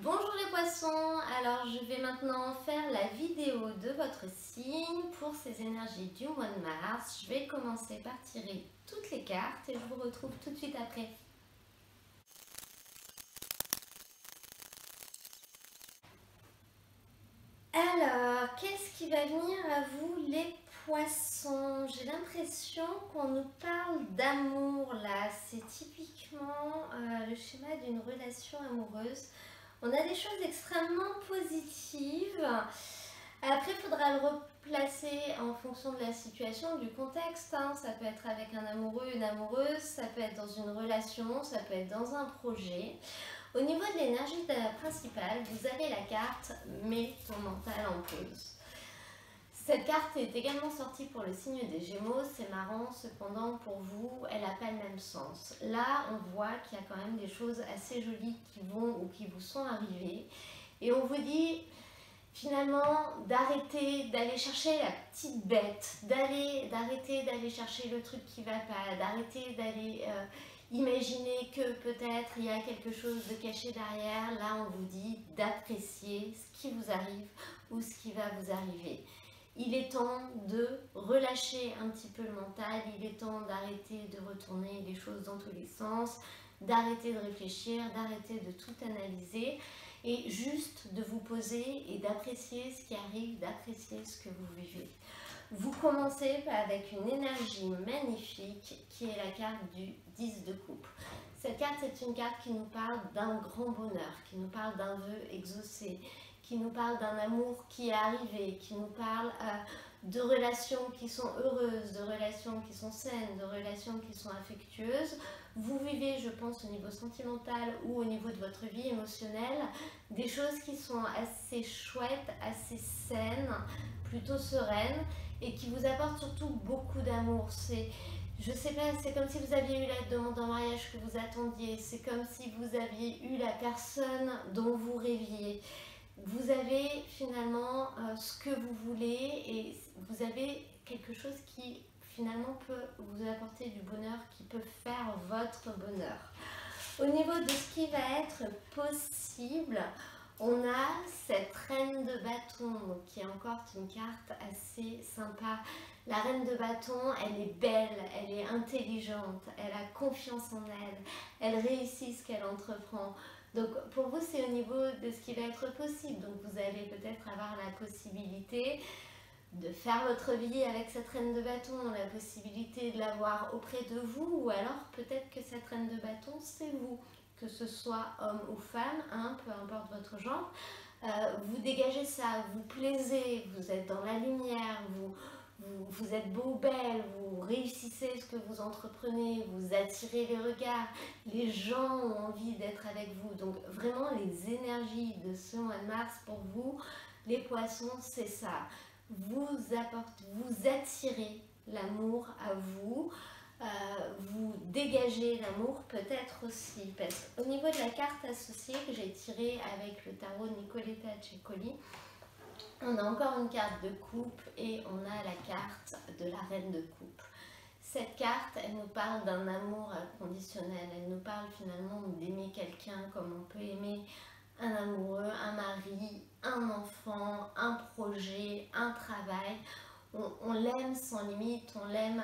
Bonjour les poissons, alors je vais maintenant faire la vidéo de votre signe pour ces énergies du mois de mars. Je vais commencer par tirer toutes les cartes et je vous retrouve tout de suite après. Alors, qu'est-ce qui va venir à vous les poissons? J'ai l'impression qu'on nous parle d'amour là, c'est typiquement le schéma d'une relation amoureuse. On a des choses extrêmement positives. Après, il faudra le replacer en fonction de la situation, du contexte. Ça peut être avec un amoureux, une amoureuse, ça peut être dans une relation, ça peut être dans un projet. Au niveau de l'énergie principale, vous avez la carte « Mets ton mental en pause ». Cette carte est également sortie pour le signe des Gémeaux. C'est marrant, cependant pour vous, elle n'a pas le même sens. Là, on voit qu'il y a quand même des choses assez jolies qui vont ou qui vous sont arrivées. Et on vous dit finalement d'arrêter d'aller chercher la petite bête, d'arrêter d'aller chercher le truc qui va pas, d'arrêter d'aller imaginer que peut-être il y a quelque chose de caché derrière. Là, on vous dit d'apprécier ce qui vous arrive ou ce qui va vous arriver. Il est temps de relâcher un petit peu le mental, il est temps d'arrêter de retourner les choses dans tous les sens, d'arrêter de réfléchir, d'arrêter de tout analyser et juste de vous poser et d'apprécier ce qui arrive, d'apprécier ce que vous vivez. Vous commencez avec une énergie magnifique qui est la carte du 10 de coupe. Cette carte est une carte qui nous parle d'un grand bonheur, qui nous parle d'un vœu exaucé, qui nous parle d'un amour qui est arrivé, qui nous parle de relations qui sont heureuses, de relations qui sont saines, de relations qui sont affectueuses. Vous vivez, je pense, au niveau sentimental ou au niveau de votre vie émotionnelle, des choses qui sont assez chouettes, assez saines, plutôt sereines et qui vous apportent surtout beaucoup d'amour. Je sais pas, c'est comme si vous aviez eu la demande en mariage que vous attendiez, c'est comme si vous aviez eu la personne dont vous rêviez. Vous avez finalement ce que vous voulez et vous avez quelque chose qui finalement peut vous apporter du bonheur, qui peut faire votre bonheur. Au niveau de ce qui va être possible, on a cette reine de bâton qui est encore une carte assez sympa. La reine de bâton, elle est belle, elle est intelligente, elle a confiance en elle réussit ce qu'elle entreprend. Donc pour vous, c'est au niveau de ce qui va être possible. Donc vous allez peut-être avoir la possibilité de faire votre vie avec cette reine de bâton, la possibilité de l'avoir auprès de vous, ou alors peut-être que cette reine de bâton, c'est vous, que ce soit homme ou femme, peu importe votre genre. Vous dégagez ça, vous plaisez, vous êtes dans la lumière, vous êtes beau, belle, vous réussissez ce que vous entreprenez, vous attirez les regards, les gens ont envie d'être avec vous. Donc vraiment les énergies de ce mois de mars pour vous, les poissons, c'est ça. Vous attirez l'amour à vous, vous dégagez l'amour peut-être aussi. Parce qu'au niveau de la carte associée que j'ai tirée avec le tarot Nicoletta Ceccoli, on a encore une carte de coupe et on a la carte de la reine de coupe. Cette carte, elle nous parle d'un amour inconditionnel, elle nous parle finalement d'aimer quelqu'un comme on peut aimer un amoureux, un mari, un enfant, un projet, un travail. On l'aime sans limite, on l'aime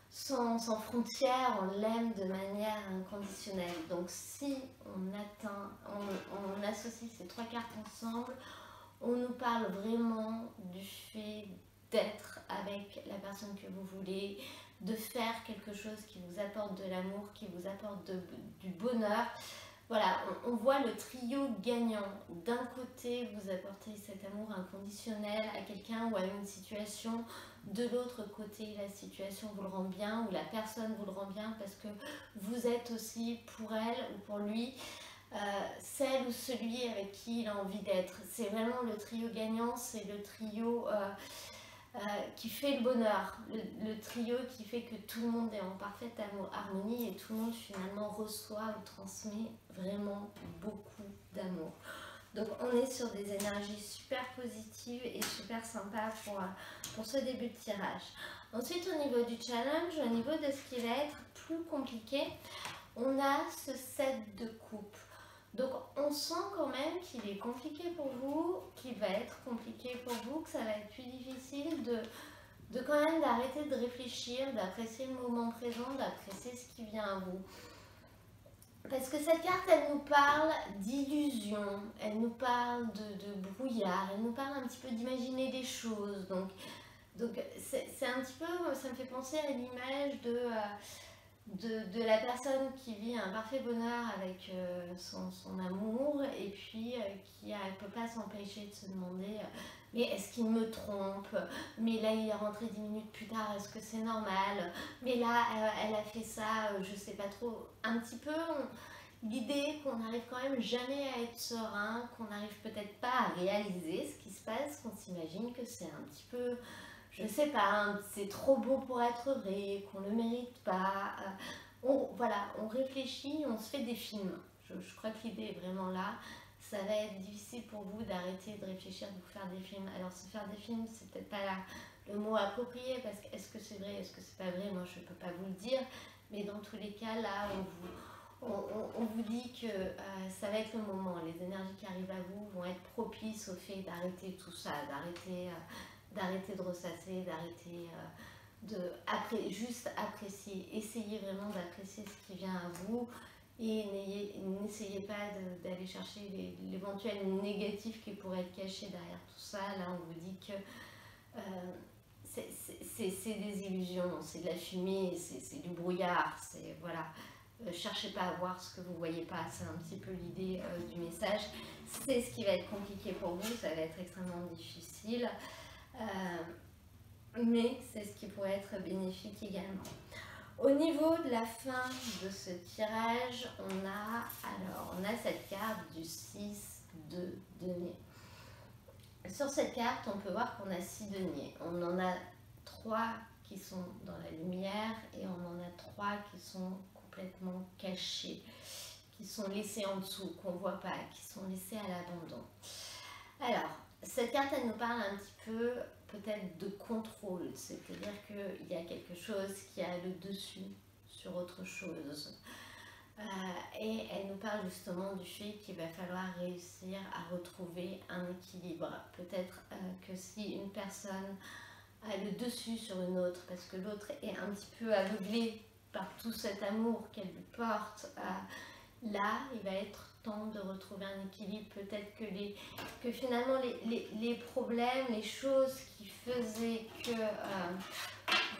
sans frontières, on l'aime de manière inconditionnelle. Donc si on associe ces trois cartes ensemble, on nous parle vraiment du fait d'être avec la personne que vous voulez, de faire quelque chose qui vous apporte de l'amour, qui vous apporte du bonheur. Voilà, on voit le trio gagnant. D'un côté, vous apportez cet amour inconditionnel à quelqu'un ou à une situation. De l'autre côté, la situation vous le rend bien ou la personne vous le rend bien parce que vous êtes aussi pour elle ou pour lui celle ou celui avec qui il a envie d'être. C'est vraiment le trio gagnant, c'est le trio qui fait le bonheur, le trio qui fait que tout le monde est en parfaite harmonie et tout le monde finalement reçoit ou transmet vraiment beaucoup d'amour. Donc on est sur des énergies super positives et super sympas pour ce début de tirage. Ensuite au niveau du challenge, au niveau de ce qui va être plus compliqué, on a ce 7 de coupe. Donc on sent quand même qu'il est compliqué pour vous, qu'il va être compliqué pour vous, que ça va être plus difficile de quand même d'arrêter de réfléchir, d'apprécier le moment présent, d'apprécier ce qui vient à vous. Parce que cette carte, elle nous parle d'illusion, elle nous parle de brouillard, elle nous parle un petit peu d'imaginer des choses. Donc c'est un petit peu, ça me fait penser à l'image de la personne qui vit un parfait bonheur avec son amour et puis qui ne peut pas s'empêcher de se demander mais est-ce qu'il me trompe? Mais là il est rentré 10 minutes plus tard, est-ce que c'est normal? Mais là elle a fait ça, je sais pas trop. Un petit peu l'idée qu'on n'arrive quand même jamais à être serein, qu'on n'arrive peut-être pas à réaliser ce qui se passe, qu'on s'imagine que c'est un petit peu, je sais pas, hein, c'est trop beau pour être vrai, qu'on ne le mérite pas. Voilà, on réfléchit, on se fait des films. Je crois que l'idée est vraiment là. Ça va être difficile pour vous d'arrêter de réfléchir, de vous faire des films. Alors se faire des films, c'est peut-être pas le mot approprié, parce que est-ce que c'est vrai, est-ce que c'est pas vrai, moi je peux pas vous le dire. Mais dans tous les cas, là, on vous dit que ça va être le moment. Les énergies qui arrivent à vous vont être propices au fait d'arrêter tout ça, d'arrêter de ressasser, d'arrêter juste apprécier. Essayez vraiment d'apprécier ce qui vient à vous et n'essayez pas d'aller chercher l'éventuel négatif qui pourrait être caché derrière tout ça. Là, on vous dit que c'est des illusions, c'est de la fumée, c'est du brouillard, c'est voilà. Cherchez pas à voir ce que vous voyez pas, c'est un petit peu l'idée du message. C'est ce qui va être compliqué pour vous, ça va être extrêmement difficile, mais c'est ce qui pourrait être bénéfique également. Au niveau de la fin de ce tirage, on a cette carte du 6 de denier. Sur cette carte, on peut voir qu'on a 6 deniers. On en a 3 qui sont dans la lumière et on en a 3 qui sont complètement cachés, qui sont laissés en dessous, qu'on ne voit pas, qui sont laissés à l'abandon. Alors, cette carte, elle nous parle un petit peu peut-être de contrôle, c'est-à-dire qu'il y a quelque chose qui a le dessus sur autre chose. Et elle nous parle justement du fait qu'il va falloir réussir à retrouver un équilibre. Peut-être que si une personne a le dessus sur une autre, parce que l'autre est un petit peu aveuglée par tout cet amour qu'elle lui porte, là, il va être temps de retrouver un équilibre. Peut-être que finalement les problèmes, les choses qui faisaient que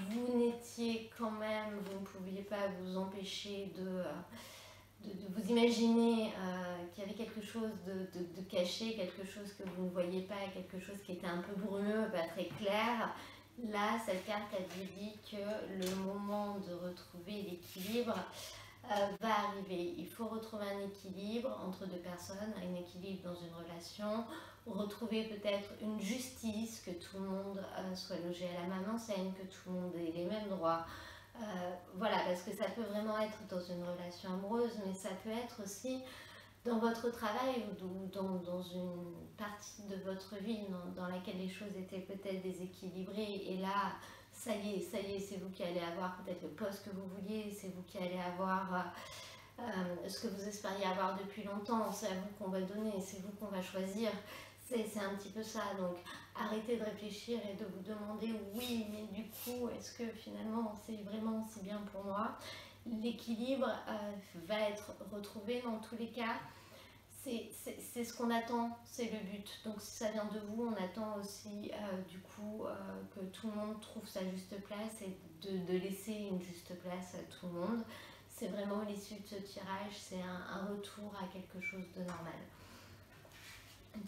vous n'étiez quand même, vous ne pouviez pas vous empêcher de vous imaginer qu'il y avait quelque chose de caché, quelque chose que vous ne voyez pas, quelque chose qui était un peu brumeux, pas très clair. Là, cette carte, elle vous dit que le moment de retrouver l'équilibre va arriver. Il faut retrouver un équilibre entre deux personnes, un équilibre dans une relation, retrouver peut-être une justice, que tout le monde soit logé à la même enseigne, que tout le monde ait les mêmes droits. Voilà, parce que ça peut vraiment être dans une relation amoureuse, mais ça peut être aussi dans votre travail ou dans une partie de votre vie dans laquelle les choses étaient peut-être déséquilibrées. Et là, ça y est, c'est vous qui allez avoir peut-être le poste que vous vouliez, c'est vous qui allez avoir ce que vous espériez avoir depuis longtemps, c'est à vous qu'on va donner, c'est vous qu'on va choisir. C'est un petit peu ça, donc arrêtez de réfléchir et de vous demander oui, mais du coup, est-ce que finalement c'est vraiment si bien pour moi? L'équilibre va être retrouvé dans tous les cas. C'est ce qu'on attend, c'est le but. Donc si ça vient de vous, on attend aussi du coup que tout le monde trouve sa juste place et de laisser une juste place à tout le monde. C'est vraiment l'issue de ce tirage, c'est un retour à quelque chose de normal.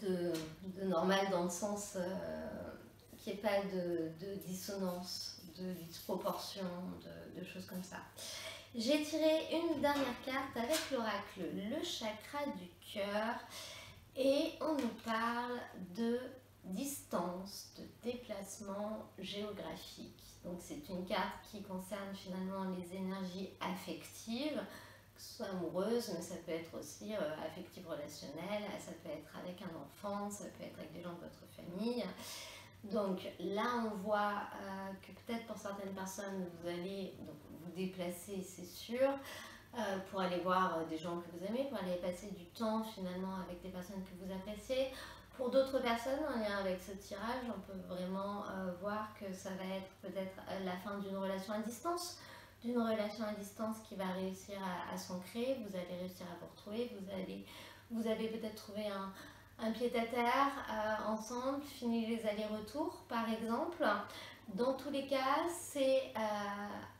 De normal dans le sens qu'il n'y ait pas de dissonance, de disproportion, de choses comme ça. J'ai tiré une dernière carte avec l'oracle, le chakra du cœur, et on nous parle de distance, de déplacement géographique. Donc c'est une carte qui concerne finalement les énergies affectives, que ce soit amoureuse, mais ça peut être aussi affective relationnelle, ça peut être avec un enfant, ça peut être avec des gens de votre famille. Donc là on voit que peut-être pour certaines personnes vous allez vous déplacer, c'est sûr. pour aller voir des gens que vous aimez, pour aller passer du temps finalement avec des personnes que vous appréciez. Pour d'autres personnes, en lien avec ce tirage, on peut vraiment voir que ça va être peut-être la fin d'une relation à distance, qui va réussir à s'ancrer. Vous allez réussir à vous retrouver, vous avez peut-être trouvé un pied-à-terre ensemble, fini les allers-retours par exemple. Dans tous les cas, c'est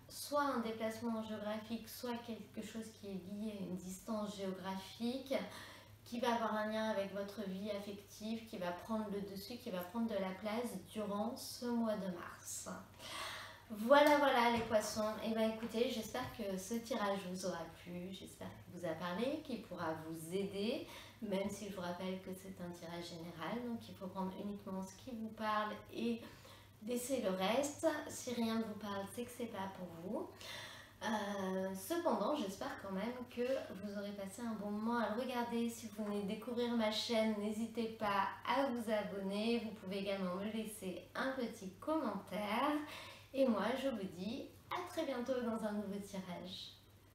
soit un déplacement géographique, soit quelque chose qui est lié à une distance géographique, qui va avoir un lien avec votre vie affective, qui va prendre le dessus, qui va prendre de la place durant ce mois de mars. Voilà les poissons. Et bien écoutez, j'espère que ce tirage vous aura plu, j'espère qu'il vous a parlé, qu'il pourra vous aider, même si je vous rappelle que c'est un tirage général, donc il faut prendre uniquement ce qui vous parle et laisser le reste. Si rien ne vous parle, c'est que c'est pas pour vous. Cependant, j'espère quand même que vous aurez passé un bon moment à le regarder. Si vous venez découvrir ma chaîne, n'hésitez pas à vous abonner. Vous pouvez également me laisser un petit commentaire. Et moi, je vous dis à très bientôt dans un nouveau tirage.